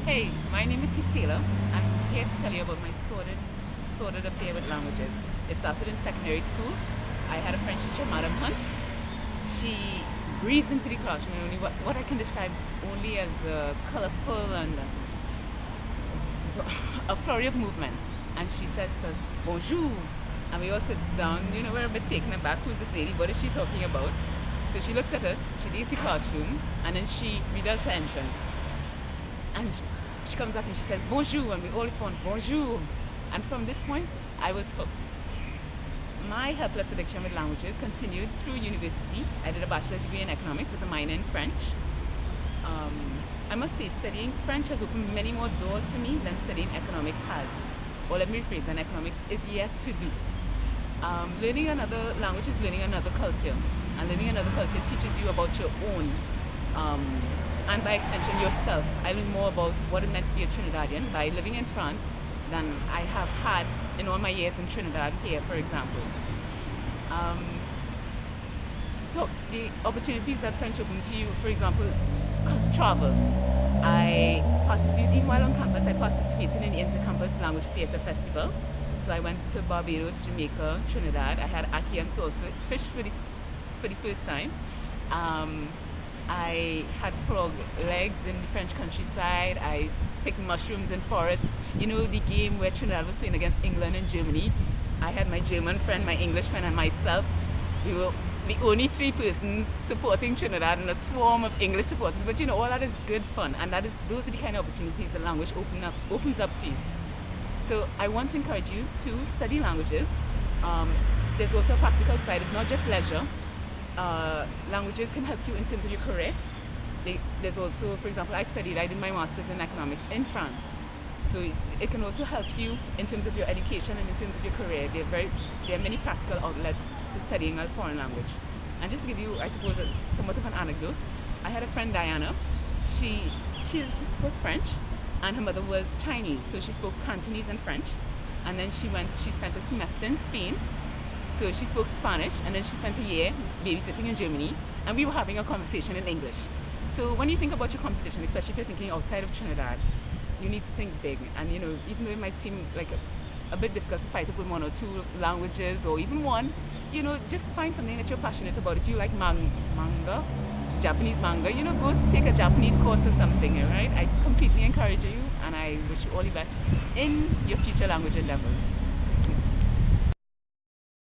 Hey, my name is Gisela. I'm here to tell you about my sordid affair with languages. It started in secondary school. I had a French teacher, Madam Hunt. She breezed into the classroom in only what I can describe only as colorful and a flurry of movement. And she says to us, bonjour. And we all sit down, we're a bit taken aback. Who's this lady? What is she talking about? So she looks at us, she leaves the classroom, and then she redoes her entrance. And she comes up and she says, bonjour, and we all respond, bonjour. And from this point, I was hooked. My helpless addiction with languages continued through university. I did a bachelor's degree in economics with a minor in French. I must say, studying French has opened many more doors for me than studying economics has. Or let me rephrase, than economics is yet to do. Learning another language is learning another culture. And learning another culture teaches you about your own, and by extension yourself. I learned more about what it meant to be a Trinidadian by living in France than I have had in all my years in Trinidad here, for example. So the opportunities that French opens to you, for example, travel. I participated, while on campus, I participated in the Inter-Campus Language Theatre Festival. So I went to Barbados, Jamaica, Trinidad. I had ackee and saltfish for the first time. I had frog legs in the French countryside. I picked mushrooms in forests. The game where Trinidad was playing against England and Germany. I had my German friend, my English friend, and myself. We were the only three persons supporting Trinidad and a swarm of English supporters. But all that is good fun, and those are the kind of opportunities the language opens up to you. So I want to encourage you to study languages. There's also a practical side. It's not just leisure. Languages can help you in terms of your career. There's also, for example, I did my master's in economics in France. So it can also help you in terms of your education and in terms of your career. There are many practical outlets to studying a foreign language. And just to give you, I suppose, somewhat of an anecdote, I had a friend, Diana. She spoke French, and her mother was Chinese, so she spoke Cantonese and French. And then she spent a semester in Spain. So she spoke Spanish, and then she spent a year babysitting in Germany, and we were having a conversation in English. So when you think about your conversation, especially if you're thinking outside of Trinidad, you need to think big. And even though it might seem like a bit difficult to fight up with one or two languages, or even one, just find something that you're passionate about. If you like manga, Japanese manga, go take a Japanese course or something, right? I completely encourage you, and I wish you all the best in your future language endeavors.